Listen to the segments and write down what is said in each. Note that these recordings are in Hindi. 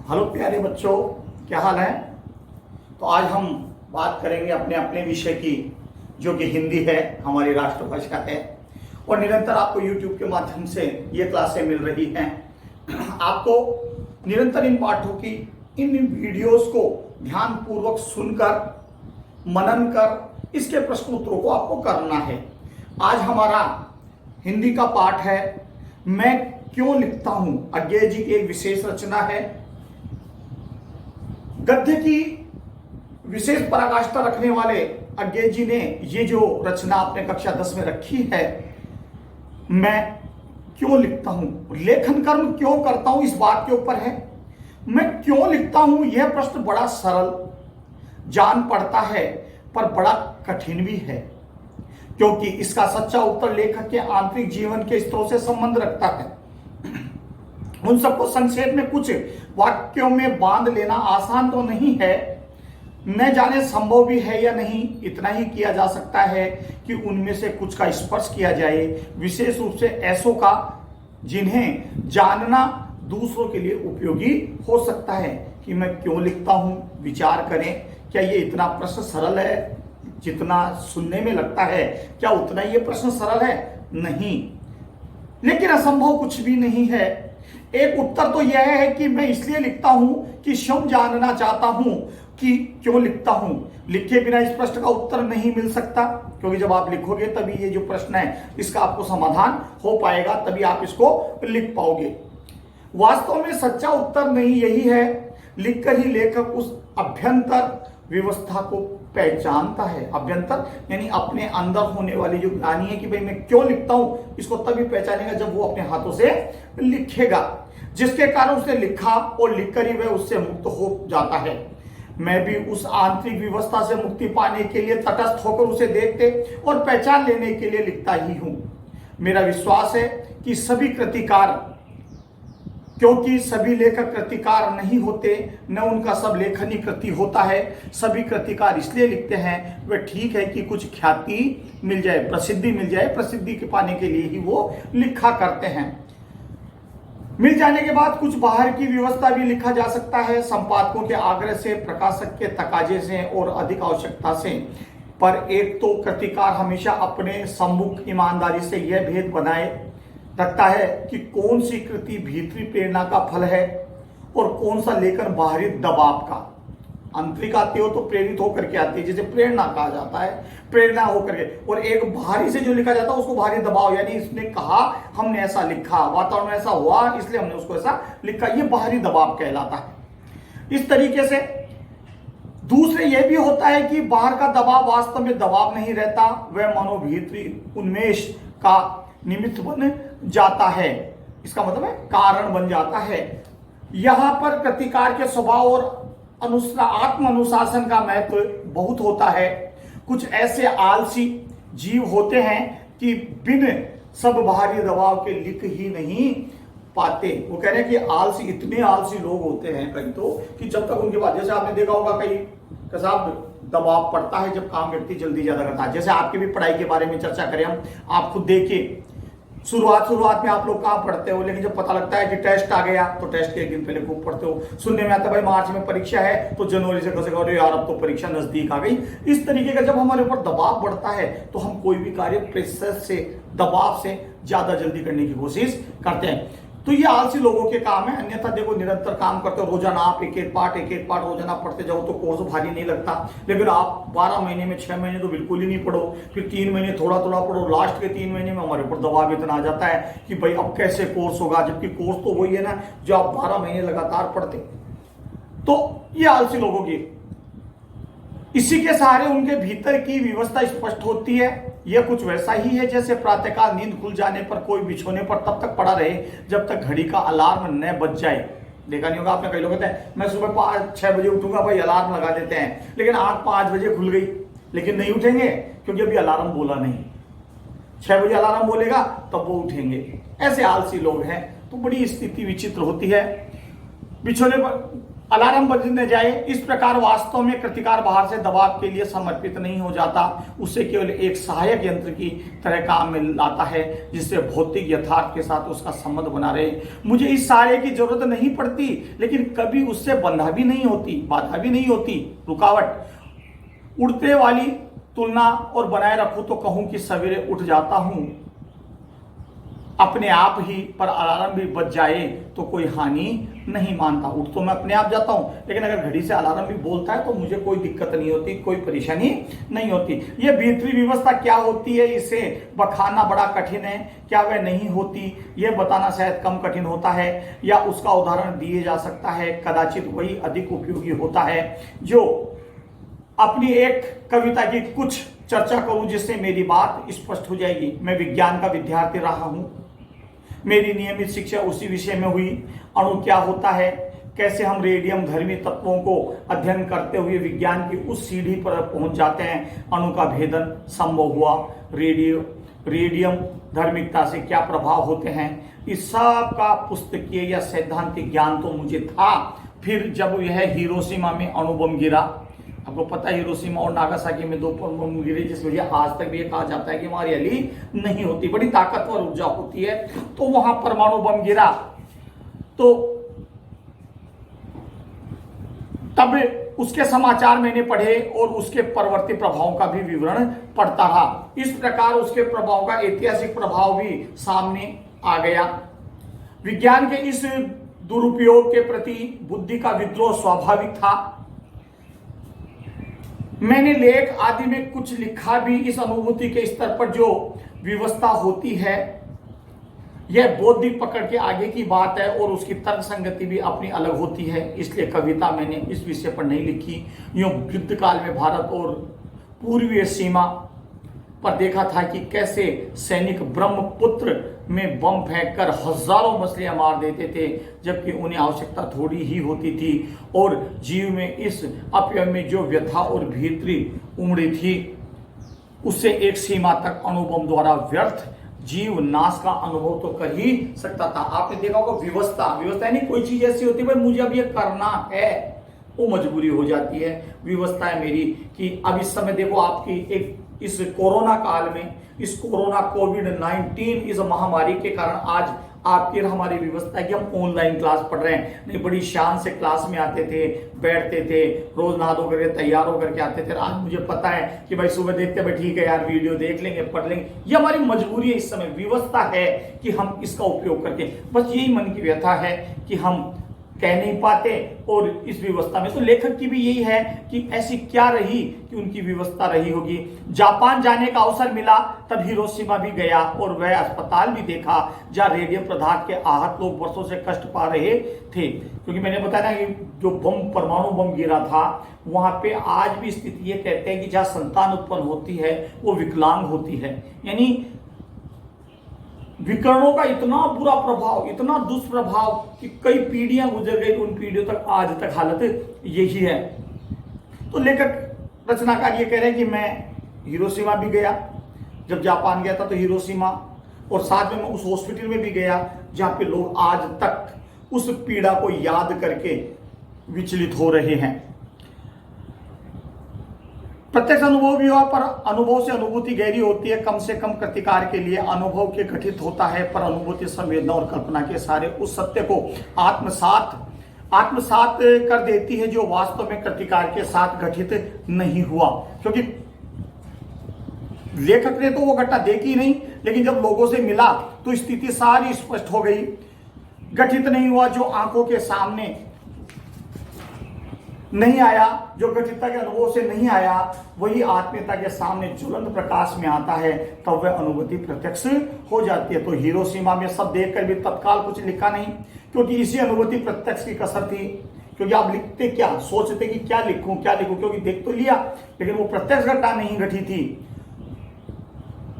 हेलो प्यारे बच्चों, क्या हाल है। तो आज हम बात करेंगे अपने अपने विषय की, जो कि हिंदी है, हमारी राष्ट्रभाषा है। और निरंतर आपको YouTube के माध्यम से ये क्लासें मिल रही हैं। आपको निरंतर इन पाठों की, इन वीडियोस को ध्यानपूर्वक सुनकर मनन कर इसके प्रश्न उत्तरों को आपको करना है। आज हमारा हिंदी का पाठ है मैं क्यों लिखता हूं। अज्ञेय जी की एक विशेष रचना है। गद्य की विशेष पराकाष्ठा रखने वाले अज्ञेय जी ने ये जो रचना अपने कक्षा 10 में रखी है, मैं क्यों लिखता हूं, लेखन कर्म क्यों करता हूं, इस बात के ऊपर है। मैं क्यों लिखता हूं, यह प्रश्न बड़ा सरल जान पड़ता है, पर बड़ा कठिन भी है, क्योंकि इसका सच्चा उत्तर लेखक के आंतरिक जीवन के स्तरों से संबंध रखता है। उन सबको संक्षेप में कुछ वाक्यों में बांध लेना आसान तो नहीं है, न जाने संभव भी है या नहीं। इतना ही किया जा सकता है कि उनमें से कुछ का स्पर्श किया जाए, विशेष रूप से ऐसों का जिन्हें जानना दूसरों के लिए उपयोगी हो सकता है। कि मैं क्यों लिखता हूं, विचार करें, क्या ये इतना प्रश्न सरल है जितना सुनने में लगता है? क्या उतना ये प्रश्न सरल है? नहीं, लेकिन असंभव कुछ भी नहीं है। एक उत्तर तो यह है कि मैं इसलिए लिखता हूं कि स्वयं जानना चाहता हूं कि क्यों लिखता हूं। लिखे बिना इस प्रश्न का उत्तर नहीं मिल सकता, क्योंकि जब आप लिखोगे तभी ये जो प्रश्न है इसका आपको समाधान हो पाएगा, तभी आप इसको लिख पाओगे। वास्तव में सच्चा उत्तर नहीं यही है। लिखकर ही लेखक उस अभ्यंतर व्यवस्था को पहचानता है। अभ्यंतर यानी अपने अंदर होने वाली जो ज्ञानी है कि भाई मैं क्यों लिखता हूं, इसको तभी पहचानेगा जब वो अपने हाथों से लिखेगा, जिसके कारण उसने लिखा और लिखकर ही वह उससे मुक्त हो जाता है। मैं भी उस आंतरिक व्यवस्था से मुक्ति पाने के लिए तटस्थ होकर उसे देखते और पहचान लेने के लिए लिखता ही हूं। मेरा विश्वास है कि सभी कृतिकार, क्योंकि सभी लेखक कृतिकार नहीं होते, न उनका सब लेखनी कृति होता है। सभी कृतिकार इसलिए लिखते हैं, वह ठीक है कि कुछ ख्याति मिल जाए, प्रसिद्धि मिल जाए, प्रसिद्धि के पाने के लिए ही वो लिखा करते हैं। मिल जाने के बाद कुछ बाहर की व्यवस्था भी लिखा जा सकता है, संपादकों के आग्रह से, प्रकाशक के तकाजे से और अधिक आवश्यकता से। पर एक तो कृतिकार हमेशा अपने सम्मुख ईमानदारी से यह भेद बनाए रखता है कि कौन सी कृति भीतरी प्रेरणा का फल है और कौन सा लेखन बाहरी दबाव का। आंतरिक आती हो तो प्रेरित होकर के आती है, जिसे प्रेरणा कहा जाता है, प्रेरणा होकर के। और एक बाहरी से जो लिखा जाता है उसको बाहरी दबाव, यानी इसने कहा, हमने ऐसा लिखा, वातावरण ऐसा हुआ इसलिए हमने उसको ऐसा लिखा, ये बाहरी दबाव कहलाता है। इस तरीके से दूसरे यह भी होता है कि बाहर का दबाव वास्तव में दबाव नहीं रहता, वह मनोभीतरी उन्मेष का निमित्त बन जाता है। इसका मतलब है कारण बन जाता है। यहां पर कृतिकार के स्वभाव और आत्म अनुशासन का महत्व बहुत होता है। कुछ ऐसे आलसी जीव होते हैं कि बिन सब बाहरी दबाव के लिख ही नहीं पाते। वो कह रहे हैं कि आलसी, इतने आलसी लोग होते हैं कहीं तो, कि जब तक उनके बाद, जैसे आपने देखा होगा कहीं साहब दबाव पड़ता है जब काम व्यक्ति जल्दी ज्यादा करता है। जैसे आपकी भी पढ़ाई के बारे में चर्चा करें हम, आप खुद देखिए, शुरुआत में आप लोग कहाँ पढ़ते हो, लेकिन जब पता लगता है कि टेस्ट आ गया तो टेस्ट के एक दिन पहले खूब पढ़ते हो। सुनने में आता है भाई मार्च में परीक्षा है तो जनवरी से कैसे करो यार, अब तो परीक्षा नजदीक आ गई। इस तरीके का जब हमारे ऊपर दबाव बढ़ता है तो हम कोई भी कार्य प्रेशर से, दबाव से ज्यादा जल्दी करने की कोशिश करते हैं। तो ये आलसी लोगों के काम है। अन्यथा देखो, निरंतर काम करते हो, रोजाना आप एक एक पाठ रोजाना पढ़ते जाओ तो कोर्स भारी नहीं लगता। लेकिन आप 12 महीने में 6 महीने तो बिल्कुल ही नहीं पढ़ो, फिर 3 महीने थोड़ा थोड़ा पढ़ो, लास्ट के 3 महीने में हमारे ऊपर दबाव इतना आ जाता है कि भाई अब कैसे कोर्स होगा, जबकि कोर्स तो वही है ना जो आप 12 महीने लगातार पढ़ते। तो ये आलसी लोगों की, इसी के सहारे उनके भीतर की व्यवस्था स्पष्ट होती है। यह कुछ वैसा ही है जैसे प्रातःकाल नींद खुल जाने पर कोई बिछोने पर तब तक पड़ा रहे जब तक घड़ी का अलार्म न बज जाए। देखा नहीं होगा आपने, कई लोग कहते हैं मैं सुबह 5-6 बजे उठूंगा, भाई अलार्म लगा देते हैं, लेकिन आंख 5 बजे खुल गई, लेकिन नहीं उठेंगे क्योंकि अभी अलार्म बोला नहीं। 6 बजे अलार्म बोलेगा तब वो उठेंगे। ऐसे आलसी लोग हैं। तो बड़ी स्थिति विचित्र होती है। बिछोने पर अलार्म बजने जाए। इस प्रकार वास्तव में कृतिकार बाहर से दबाव के लिए समर्पित नहीं हो जाता, उससे केवल एक सहायक यंत्र की तरह काम में लाता है जिससे भौतिक यथार्थ के साथ उसका संबंध बना रहे। मुझे इस सहारे की जरूरत नहीं पड़ती, लेकिन कभी उससे बाधा भी नहीं होती रुकावट। उड़ते वाली तुलना और बनाए रखूं तो कहूं कि सवेरे उठ जाता हूं अपने आप ही, पर अलार्म भी बज जाए तो कोई हानि नहीं मानता। उठ तो मैं अपने आप जाता हूं, लेकिन अगर घड़ी से अलार्म भी बोलता है तो मुझे कोई दिक्कत नहीं होती, कोई परेशानी नहीं होती। ये भीतरी व्यवस्था क्या होती है, इसे बखाना बड़ा कठिन है। क्या वह नहीं होती, यह बताना शायद कम कठिन होता है, या उसका उदाहरण दिए जा सकता है। कदाचित वही अधिक उपयोगी होता है जो अपनी एक कविता की कुछ चर्चा करूं जिससे मेरी बात स्पष्ट हो जाएगी। मैं विज्ञान का विद्यार्थी रहा हूं, मेरी नियमित शिक्षा उसी विषय में हुई। अणु क्या होता है, कैसे हम रेडियम धर्मी तत्वों को अध्ययन करते हुए विज्ञान की उस सीढ़ी पर पहुंच जाते हैं। अणु का भेदन संभव हुआ, रेडियम धार्मिकता से क्या प्रभाव होते हैं, इस सब का पुस्तकीय या सैद्धांतिक ज्ञान तो मुझे था। फिर जब यह हिरोशिमा में अणु बम गिरा, आपको पता है हिरोशिमा और नागासाकी में 2 बम गिरे, जिस वजह आज तक भी ये कहा जाता है कि वहां हरियाली नहीं होती, बड़ी ताकतवर ऊर्जा होती है। तो वहां परमाणु बम गिरा, तो तब उसके समाचार मैंने पढ़े और उसके परवर्ती प्रभावों का भी विवरण पढ़ता रहा। इस प्रकार उसके प्रभाव का ऐतिहासिक प्रभाव भी सामने आ गया। विज्ञान के इस दुरुपयोग के प्रति बुद्धि का विद्रोह स्वाभाविक था। मैंने लेख आदि में कुछ लिखा भी। इस अनुभूति के स्तर पर जो व्यवस्था होती है यह बौद्धिक पकड़ के आगे की बात है, और उसकी तर्क संगति भी अपनी अलग होती है। इसलिए कविता मैंने इस विषय पर नहीं लिखी। यूं युद्ध काल में भारत और पूर्वीय सीमा पर देखा था कि कैसे सैनिक ब्रह्मपुत्र में बम फेंककर हजारों मछलियां मार देते थे, जबकि उन्हें आवश्यकता थोड़ी ही होती थी। और जीव में इस अपव्यय में जो व्यथा और भीतरी उमड़ी थी, उससे एक सीमा तक अणुबम द्वारा व्यर्थ जीव नाश का अनुभव तो कर ही सकता था। आपने देखा होगा व्यवस्था यानी कोई चीज ऐसी होती है भाई मुझे अब ये करना है, वो मजबूरी हो जाती है। व्यवस्था है मेरी कि अब इस समय देखो आपकी एक इस कोरोना काल में, इस कोरोना कोविड-19 इस महामारी के कारण आज आपकी हमारी व्यवस्था है कि हम ऑनलाइन क्लास पढ़ रहे हैं। नहीं, बड़ी शान से क्लास में आते थे, बैठते थे, रोज नहा धो करके तैयार होकर के आते थे। आज मुझे पता है कि भाई सुबह देखते भाई ठीक है यार वीडियो देख लेंगे, पढ़ लेंगे। ये हमारी मजबूरी है, इस समय व्यवस्था है कि हम इसका उपयोग करके, बस यही मन की व्यथा है कि हम कह नहीं पाते। और इस व्यवस्था में तो लेखक की भी यही है कि ऐसी क्या रही कि उनकी व्यवस्था रही होगी। जापान जाने का अवसर मिला, तब हिरोशिमा भी गया और वह अस्पताल भी देखा जहां रेडियम पदार्थ के आहत लोग वर्षों से कष्ट पा रहे थे। क्योंकि मैंने बताया कि जो परमाणु बम गिरा था वहां पे आज भी स्थिति ये कहते हैं कि जहां संतान उत्पन्न होती है वो विकलांग होती है। यानी विकर्णों का इतना बुरा प्रभाव, इतना दुष्प्रभाव कि कई पीढ़ियां गुजर गई, उन पीढ़ियों तक आज तक हालत यही है। तो लेखक रचनाकार ये कह रहे हैं कि मैं हिरोशिमा भी गया, जब जापान गया था तो हिरोशिमा, और साथ में मैं उस हॉस्पिटल में भी गया जहां पे लोग आज तक उस पीड़ा को याद करके विचलित हो रहे हैं। प्रत्यक्ष अनुभव भी हुआ, पर अनुभव से अनुभूति गहरी होती है। कम से कम प्रतिकार के लिए अनुभव के घटित होता है, पर अनुभूति संवेदना और कल्पना के सारे उस सत्य को आत्मसात कर देती है जो वास्तव में प्रतिकार के साथ घटित नहीं हुआ। क्योंकि लेखक ने तो वो घटना देखी नहीं, लेकिन जब लोगों से मिला तो स्थिति सारी स्पष्ट हो गई। घटित नहीं हुआ, जो आंखों के सामने नहीं आया, जो घटितता के अनुभव से नहीं आया, वही आत्मीयता के सामने ज्वलंत प्रकाश में आता है, तब वह अनुभूति प्रत्यक्ष हो जाती है। तो हिरोशिमा में सब देखकर भी तत्काल कुछ लिखा नहीं, क्योंकि इसी अनुभूति प्रत्यक्ष की कसर थी। क्योंकि आप लिखते क्या, सोचते कि क्या लिखूं, क्योंकि देख तो लिया, लेकिन वो प्रत्यक्ष घटना नहीं घटी थी।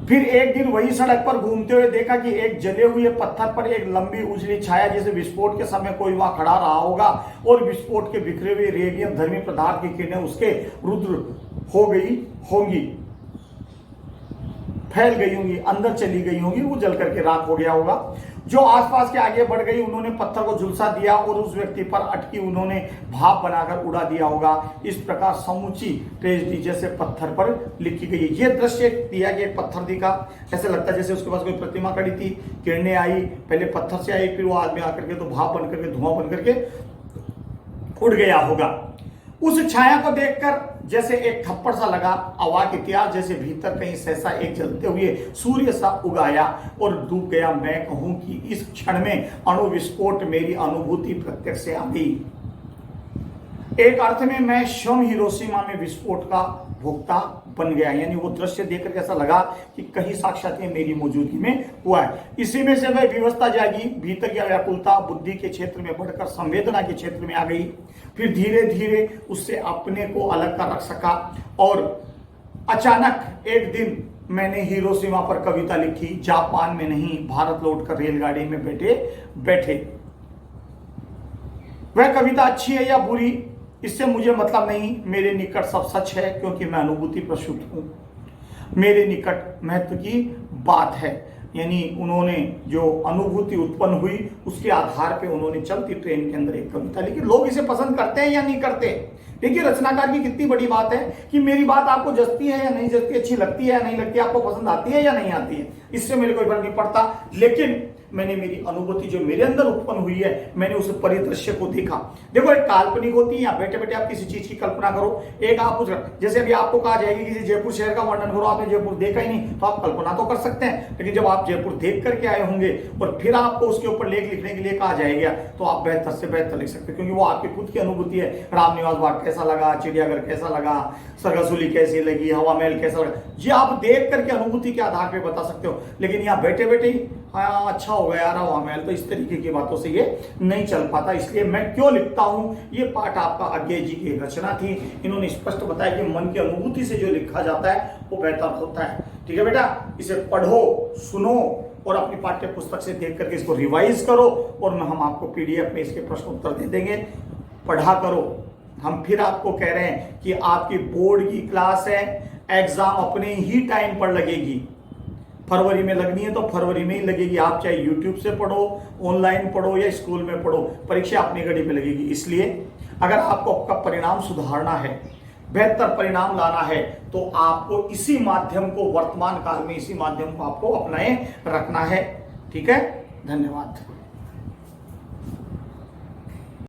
फिर एक दिन वही सड़क पर घूमते हुए देखा कि एक जले हुए पत्थर पर एक लंबी उजली छाया, जैसे विस्फोट के समय कोई वहां खड़ा रहा होगा, और विस्फोट के बिखरे हुए रेडियम धर्मी पदार्थ की किरणें उसके रुद्र हो गई होंगी, फैल गई होंगी, अंदर चली गई होंगी, वो जल करके राख हो गया होगा। जो आसपास के आगे बढ़ गई उन्होंने पत्थर को झुलसा दिया और उस व्यक्ति पर अटकी उन्होंने भाप बनाकर उड़ा दिया होगा। इस प्रकार समूची ट्रेजेडी जैसे पत्थर पर लिखी गई है। ये दृश्य दिया गया, एक पत्थर दिखा, ऐसे लगता है जैसे उसके पास कोई प्रतिमा खड़ी थी, किरणें आई, पहले पत्थर से आई, फिर वो आदमी आकर के तो भाप बन करके, धुआं बन करके उड़ गया होगा। उस छाया को देखकर जैसे एक थप्पड़ सा लगा, अवाक इतिहास जैसे भीतर कहीं सहसा एक जलते हुए सूर्य सा उगाया और डूब गया। मैं कहूं कि इस क्षण में अणु विस्फोट मेरी अनुभूति प्रत्यक्ष से आ गई। एक अर्थ में मैं स्वयं हिरोशिमा में विस्फोट का भोक्ता बन गया। यानी वो दृश्य देखकर कैसा लगा कि कहीं साक्षात मेरी मौजूदगी में हुआ है। इसी में से वह विवस्था जागी, भीतर की व्याकुलता बुद्धि के क्षेत्र में बढ़कर संवेदना के क्षेत्र में आ गई। फिर धीरे धीरे उससे अपने को अलग कर रख सका और अचानक एक दिन मैंने हिरोशिमा पर कविता लिखी। जापान में नहीं, भारत लौटकर रेलगाड़ी में बैठे। वह कविता अच्छी है या बुरी इससे मुझे मतलब नहीं, मेरे निकट सब सच है क्योंकि मैं अनुभूति प्रसूत हूं। मेरे निकट महत्व की बात है। यानी उन्होंने जो अनुभूति उत्पन्न हुई उसके आधार पे उन्होंने चलती ट्रेन के अंदर एक कविता लिखी। लोग इसे पसंद करते हैं या नहीं करते। देखिए रचनाकार की कितनी बड़ी बात है कि मेरी बात आपको जचती है या नहीं जचती, अच्छी लगती है या नहीं लगती, आपको पसंद आती है या नहीं आती है, इससे मेरे कोई फर्क नहीं पड़ता। लेकिन मैंने मेरी अनुभूति जो मेरे अंदर उत्पन्न हुई है, मैंने उस परिदृश्य को देखा। देखो एक काल्पनिक होती है, या बैठे बैठे आप किसी चीज की कल्पना करो। एक आप जैसे अभी आपको कहा जाएगी किसी जयपुर शहर का वर्णन करो, आपने जयपुर देखा ही नहीं तो आप कल्पना तो कर सकते हैं, लेकिन जब आप जयपुर देख करके आए होंगे और फिर आपको उसके ऊपर लेख लिखने के लिए कहा जाएगा तो आप बेहतर से बेहतर लिख सकते हैं, क्योंकि वो आपकी खुद की अनुभूति है। रामनिवास बाग कैसा लगा, चिड़ियाघर कैसा लगा, सरगसुली कैसी लगी, हवा महल कैसा लगा, ये आप देख करके अनुभूति के आधार पर बता सकते हो। लेकिन यहाँ बैठे बैठे ही हाँ अच्छा हो गया यार हवा महल, तो इस तरीके की बातों से ये नहीं चल पाता। इसलिए मैं क्यों लिखता हूं, ये पाठ आपका अज्ञेय जी की रचना थी। इन्होंने स्पष्ट बताया कि मन की अनुभूति से जो लिखा जाता है वो बेहतर होता है। ठीक है बेटा, इसे पढ़ो, सुनो और अपनी पाठ्य पुस्तक से देख करके इसको रिवाइज करो और हम आपको पीडीएफ में इसके प्रश्न उत्तर दे देंगे। पढ़ा करो। हम फिर आपको कह रहे हैं कि आपकी बोर्ड की क्लास है, एग्जाम अपने ही टाइम पर लगेगी। फरवरी में लगनी है तो फरवरी में ही लगेगी। आप चाहे यूट्यूब से पढ़ो, ऑनलाइन पढ़ो या स्कूल में पढ़ो, परीक्षा अपनी घड़ी पे लगेगी। इसलिए अगर आपको आपका परिणाम सुधारना है, बेहतर परिणाम लाना है, तो आपको इसी माध्यम को वर्तमान काल में इसी माध्यम को आपको अपनाए रखना है। ठीक है, धन्यवाद।